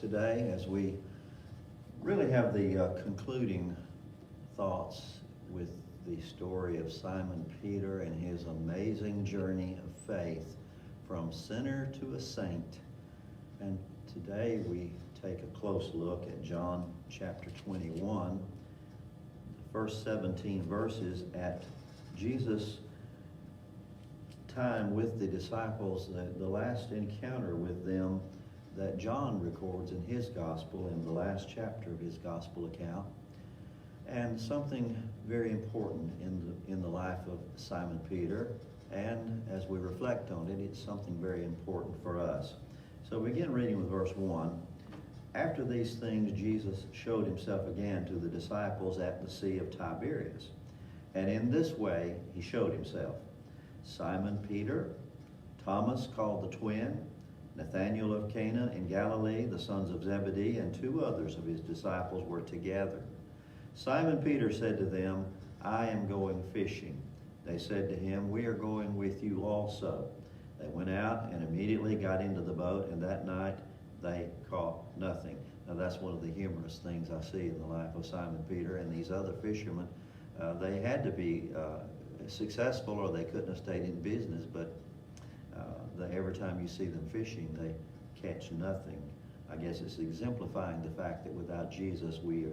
today as we really have the concluding thoughts with the story of Simon Peter and his amazing journey of faith from sinner to a saint. And today we take a close look at John chapter 21, the first 17 verses at Jesus' time with the disciples, the last encounter with them that John records in his gospel, in the last chapter of his gospel account. And something very important in the life of Simon Peter, and as we reflect on it, it's something very important for us. So begin reading with verse 1. After these things, Jesus showed himself again to the disciples at the Sea of Tiberias. And in this way he showed himself. Simon Peter, Thomas called the twin, Nathanael of Cana in Galilee, the sons of Zebedee, and two others of his disciples were together. Simon Peter said to them, I am going fishing. They said to him, we are going with you also. They went out and immediately got into the boat, and that night they caught nothing. Now that's one of the humorous things I see in the life of Simon Peter and these other fishermen. They had to be successful or they couldn't have stayed in business, but every time you see them fishing, they catch nothing. I guess it's exemplifying the fact that without Jesus we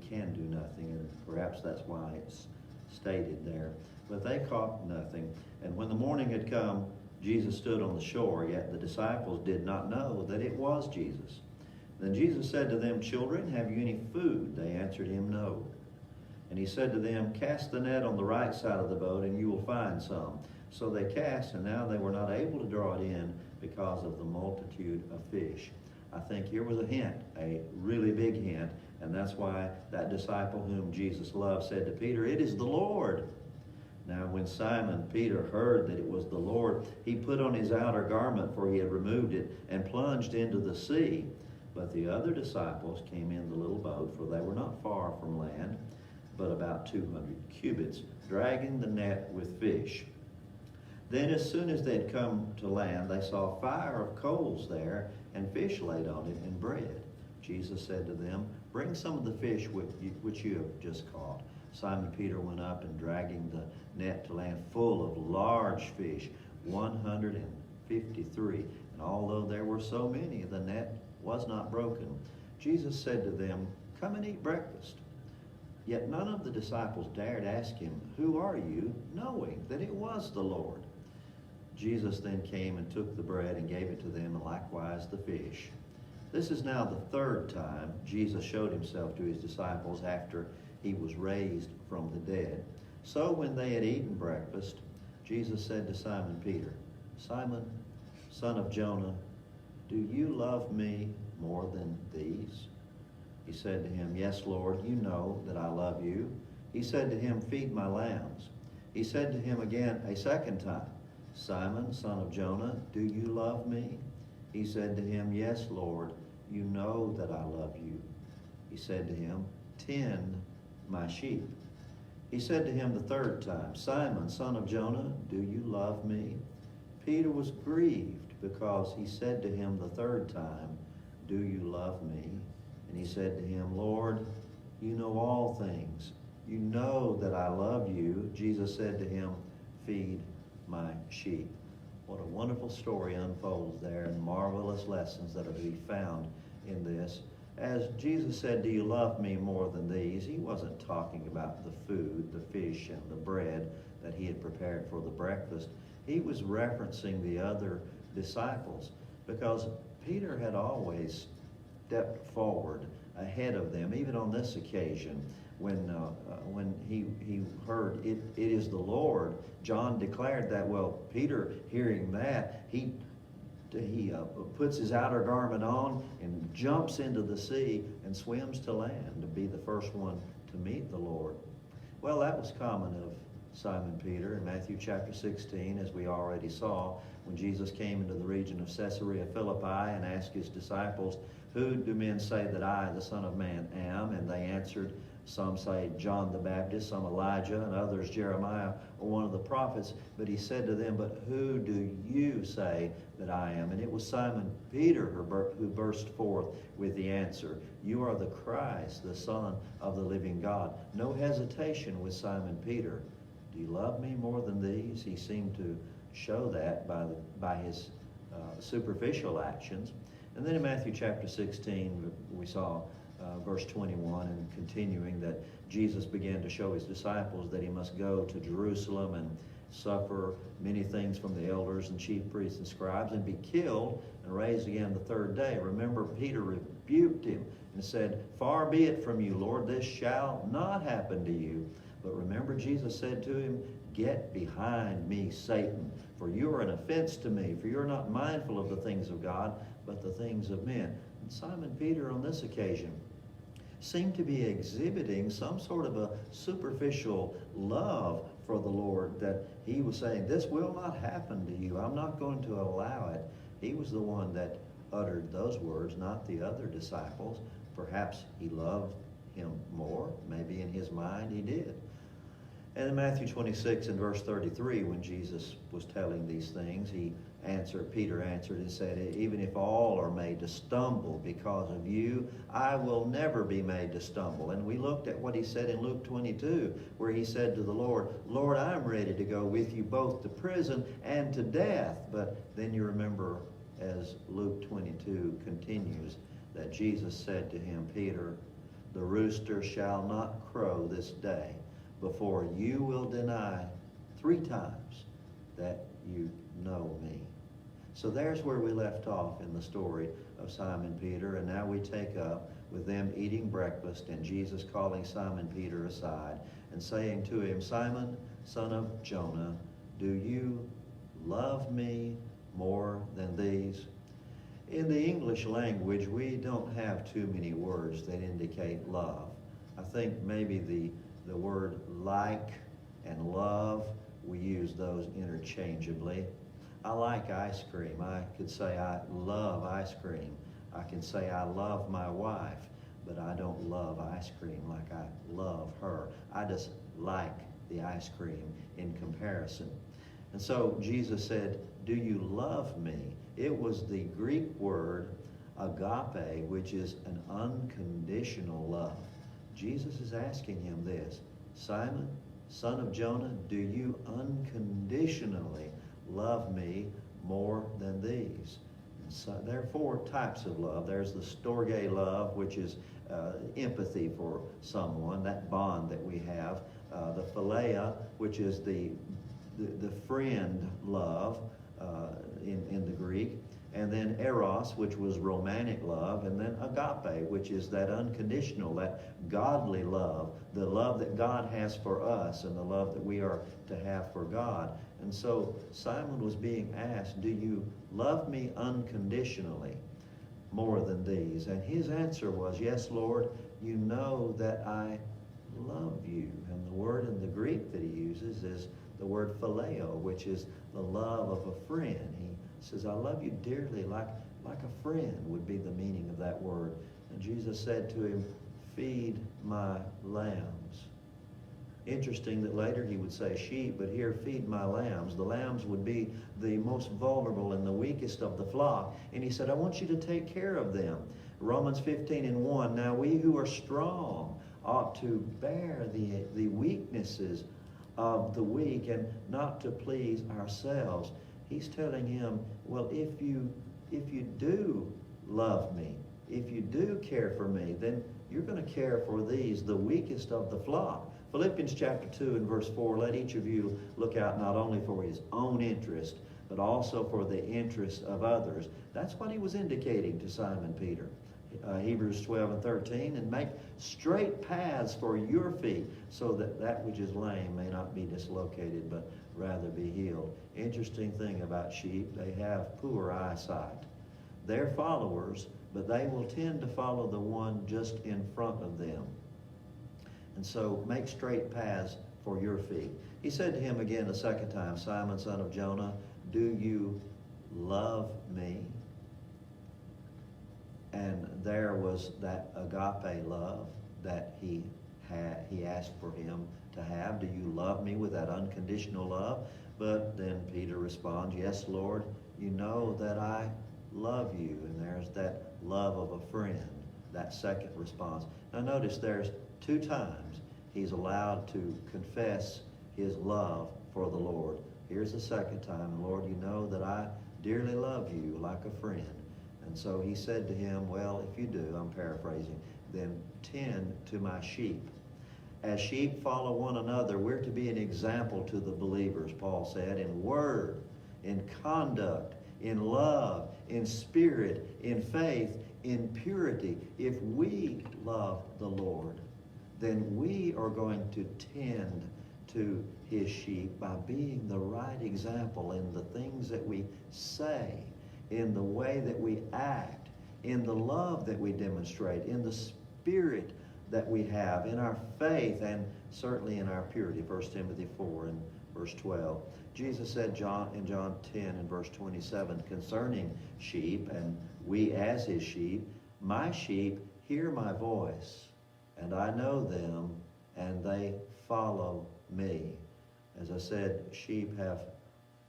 can do nothing, and perhaps that's why it's stated there. But they caught nothing. And when the morning had come, Jesus stood on the shore, yet the disciples did not know that it was Jesus. Then Jesus said to them, children, have you any food? They answered him, no. And he said to them, cast the net on the right side of the boat, and you will find some. So they cast, and now they were not able to draw it in because of the multitude of fish. I think here was a hint, a really big hint, and that's why that disciple whom Jesus loved said to Peter, it is the Lord. Now when Simon Peter heard that it was the Lord, he put on his outer garment, for he had removed it, and plunged into the sea. But the other disciples came in the little boat, for they were not far from land, but about 200 cubits, dragging the net with fish. Then as soon as they had come to land, they saw a fire of coals there, and fish laid on it, and bread. Jesus said to them, bring some of the fish which you have just caught. Simon Peter went up, and dragging the net to land full of large fish, 153. And although there were so many, the net was not broken. Jesus said to them, come and eat breakfast. Yet none of the disciples dared ask him, who are you, knowing that it was the Lord. Jesus then came and took the bread and gave it to them, and likewise the fish. This is now the third time Jesus showed himself to his disciples after he was raised from the dead. So when they had eaten breakfast, Jesus said to Simon Peter, Simon, son of Jonah, do you love me more than these? He said to him, yes, Lord, you know that I love you. He said to him, feed my lambs. He said to him again a second time, Simon, son of Jonah, do you love me? He said to him, yes, Lord, you know that I love you. He said to him, tend my sheep. He said to him the third time, Simon, son of Jonah, do you love me? Peter was grieved because he said to him the third time, do you love me? And he said to him, Lord, you know all things. You know that I love you. Jesus said to him, feed my sheep. What a wonderful story unfolds there, and marvelous lessons that are to be found in this. As Jesus said, do you love me more than these? He wasn't talking about the food, the fish, and the bread that he had prepared for the breakfast. He was referencing the other disciples, because Peter had always stepped forward ahead of them, even on this occasion. When he heard it is the Lord, John declared that. Well, Peter, hearing that, he puts his outer garment on and jumps into the sea and swims to land to be the first one to meet the Lord. Well, that was common of Simon Peter in Matthew chapter 16, as we already saw, when Jesus came into the region of Caesarea Philippi and asked his disciples, who do men say that I, the Son of Man, am? And they answered, Some say John the Baptist, some Elijah, and others Jeremiah or one of the prophets. But he said to them, but who do you say that I am? And it was Simon Peter who burst forth with the answer, you are the Christ, the Son of the living God. No hesitation with Simon Peter. Do you love me more than these? He seemed to show that by his superficial actions. And then in Matthew chapter 16, we saw verse 21 and continuing that Jesus began to show his disciples that he must go to Jerusalem and suffer many things from the elders and chief priests and scribes and be killed and raised again the third day. Remember, Peter rebuked him and said, far be it from you, Lord, this shall not happen to you. But remember, Jesus said to him, get behind me, Satan, for you are an offense to me, for you are not mindful of the things of God, but the things of men. And Simon Peter on this occasion seemed to be exhibiting some sort of a superficial love for the Lord, that he was saying, this will not happen to you. I'm not going to allow it. He was the one that uttered those words, not the other disciples. Perhaps he loved him more. Maybe in his mind he did. And in Matthew 26 and verse 33, when Jesus was telling these things, Peter answered and said, even if all are made to stumble because of you, I will never be made to stumble. And we looked at what he said in Luke 22, where he said to the Lord, Lord, I'm ready to go with you both to prison and to death. But then you remember, as Luke 22 continues, that Jesus said to him, Peter, the rooster shall not crow this day before you will deny 3 times that you know me. So there's where we left off in the story of Simon Peter, and now we take up with them eating breakfast and Jesus calling Simon Peter aside and saying to him, Simon, son of Jonah, do you love me more than these? In the English language, we don't have too many words that indicate love. I think maybe the word like and love, we use those interchangeably. I like ice cream. I could say I love ice cream. I can say I love my wife, but I don't love ice cream like I love her. I just like the ice cream in comparison. And so Jesus said, do you love me? It was the Greek word agape, which is an unconditional love. Jesus is asking him this, Simon, son of Jonah, do you unconditionally love me more than these? And so there are 4 types of love. There's the storge love, which is empathy for someone, that bond that we have. The philia, which is the friend love in the Greek. And then eros, which was romantic love, and then agape, which is that unconditional, that godly love, the love that God has for us and the love that we are to have for God. And so Simon was being asked, do you love me unconditionally more than these? And his answer was, yes, Lord, you know that I love you. And the word in the Greek that he uses is the word phileo, which is the love of a friend. He says, I love you dearly, like a friend would be the meaning of that word. And Jesus said to him, feed my lambs. Interesting that later he would say sheep, but here, feed my lambs. The lambs would be the most vulnerable and the weakest of the flock. And he said, I want you to take care of them. Romans 15:1, now we who are strong ought to bear the weaknesses of the weak and not to please ourselves. He's telling him, well, if you do love me, if you do care for me, then you're going to care for these, the weakest of the flock. Philippians chapter 2 and verse 4, let each of you look out not only for his own interest, but also for the interest of others. That's what he was indicating to Simon Peter. Hebrews 12 and 13, and make straight paths for your feet, so that that which is lame may not be dislocated, but rather be healed. Interesting thing about sheep, they have poor eyesight. They're followers, but they will tend to follow the one just in front of them. And so make straight paths for your feet. He said to him again a second time, Simon, son of Jonah, do you love me? And there was that agape love that he he asked for him to have. Do you love me with that unconditional love? But then Peter responds, yes, Lord, you know that I love you. And there's that love of a friend, that second response. Now notice there's 2 times he's allowed to confess his love for the Lord. Here's the second time, Lord, you know that I dearly love you like a friend. And so he said to him, well, if you do, I'm paraphrasing, then tend to my sheep. As sheep follow one another, we're to be an example to the believers, Paul said, in word, in conduct, in love, in spirit, in faith, in purity. If we love the Lord, then we are going to tend to his sheep by being the right example in the things that we say, in the way that we act, in the love that we demonstrate, in the spirit that we have, in our faith, and certainly in our purity. 1 Timothy 4 and verse 12. Jesus said in John 10 and verse 27 concerning sheep, and we as his sheep, my sheep hear my voice, and I know them, and they follow me. As I said, sheep have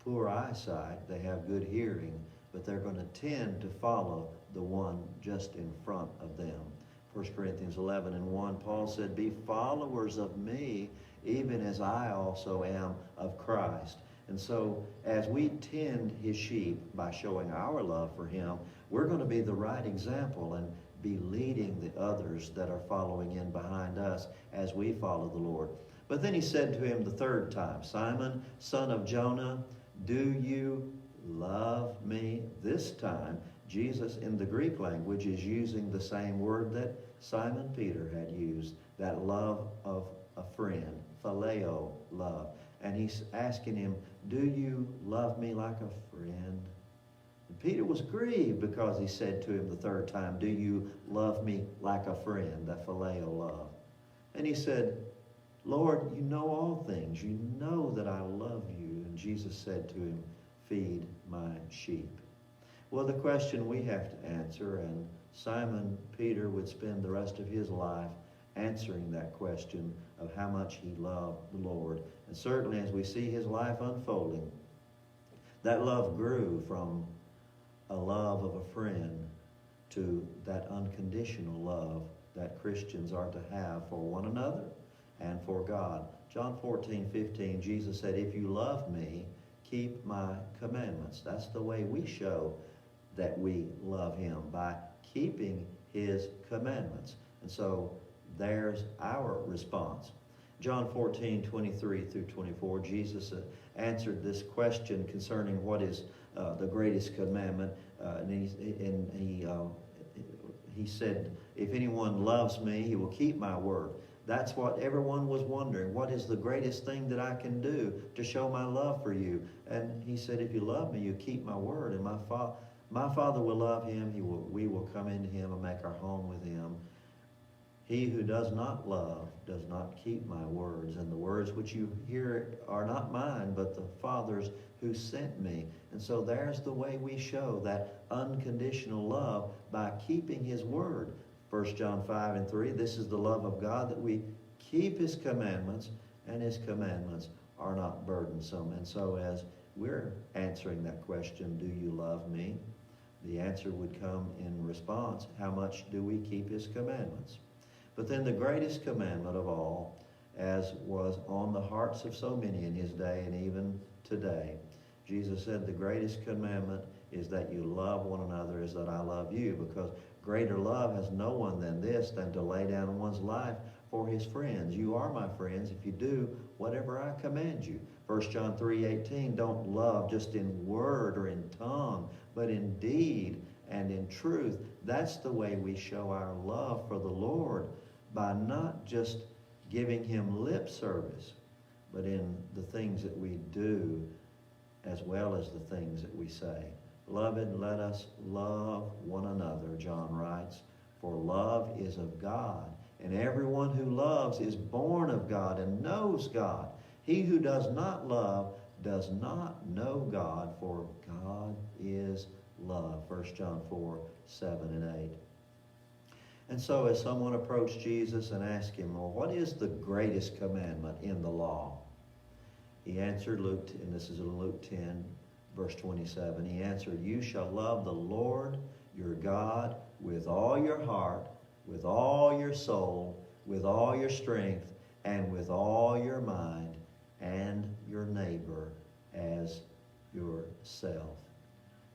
poor eyesight, they have good hearing, but they're going to tend to follow the one just in front of them. 1 Corinthians 11 and 1, Paul said, be followers of me, even as I also am of Christ. And so as we tend his sheep by showing our love for him, we're going to be the right example and be leading the others that are following in behind us as we follow the Lord. But then he said to him the third time, Simon, son of Jonah, do you love me? This time, Jesus in the Greek language is using the same word that Simon Peter had used, that love of a friend, phileo love. And he's asking him, do you love me like a friend? And Peter was grieved because he said to him the third time, do you love me like a friend, that phileo love? And he said, Lord, you know all things. You know that I love you. And Jesus said to him, feed my sheep. Well, the question we have to answer, and Simon Peter would spend the rest of his life answering that question of how much he loved the Lord. And certainly as we see his life unfolding, that love grew from a love of a friend to that unconditional love that Christians are to have for one another and for God. John 14:15, Jesus said, if you love me, keep my commandments. That's the way we show that we love him, by keeping his commandments. And so there's our response. John 14:23 through 24, Jesus answered this question concerning what is the greatest commandment. And he said, if anyone loves me, he will keep my word. That's what everyone was wondering. What is the greatest thing that I can do to show my love for you? And he said, if you love me, you keep my word. And my Father will love him. We will come into him and make our home with him. He who does not love does not keep my words. And the words which you hear are not mine, but the Father's who sent me. And so there's the way we show that unconditional love, by keeping his word. 1 John 5 and 3, this is the love of God, that we keep his commandments, and his commandments are not burdensome. And so as we're answering that question, do you love me? The answer would come in response, how much do we keep his commandments? But then the greatest commandment of all, as was on the hearts of so many in his day and even today, Jesus said the greatest commandment is that you love one another as that I love you, because greater love has no one than this, than to lay down one's life for his friends. You are my friends if you do whatever I command you. 1 John 3:18, don't love just in word or in tongue, but in deed and in truth. That's the way we show our love for the Lord, by not just giving him lip service, but in the things that we do as well as the things that we say. Beloved, let us love one another, John writes, for love is of God, and everyone who loves is born of God and knows God. He who does not love does not know God, for God is love. 1 John 4:7 and 8. And so as someone approached Jesus and asked him, well, what is the greatest commandment in the law? He answered, and this is in Luke 10, verse 27, he answered, you shall love the Lord your God with all your heart, with all your soul, with all your strength, and with all your mind, and your neighbor as yourself.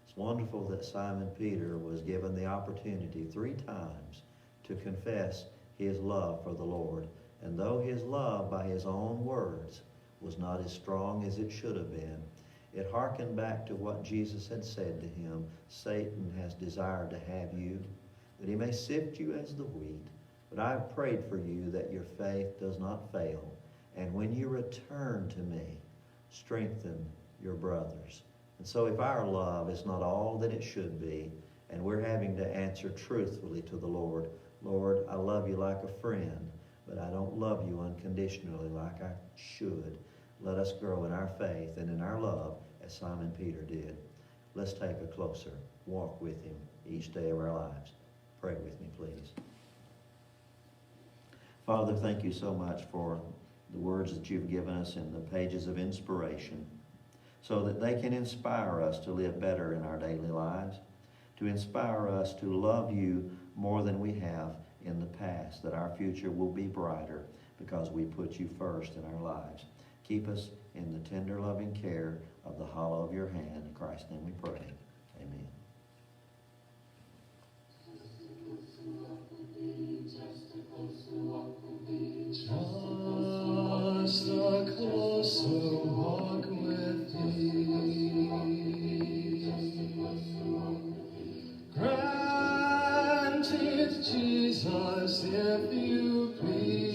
It's wonderful that Simon Peter was given the opportunity 3 times to confess his love for the Lord. And though his love by his own words was not as strong as it should have been, it hearkened back to what Jesus had said to him, Satan has desired to have you, that he may sift you as the wheat. But I have prayed for you that your faith does not fail. And when you return to me, strengthen your brothers. And so if our love is not all that it should be, and we're having to answer truthfully to the Lord, Lord, I love you like a friend, but I don't love you unconditionally like I should. Let us grow in our faith and in our love as Simon Peter did. Let's take a closer walk with him each day of our lives. Pray with me, please. Father, thank you so much for the words that you've given us in the pages of inspiration, so that they can inspire us to live better in our daily lives, to inspire us to love you more than we have in the past, that our future will be brighter because we put you first in our lives. Keep us in the tender, loving care of the hollow of your hand. In Christ's name we pray. Amen. Just a closer walk with thee. Grant it, Jesus, if you please.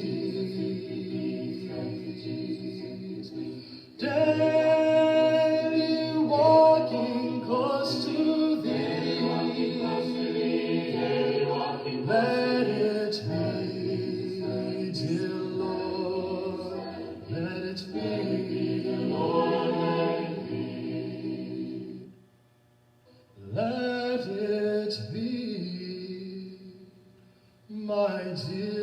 Daily walking close to thee. Let it be, dear Lord. Let it be, Lord. Let it be, my dear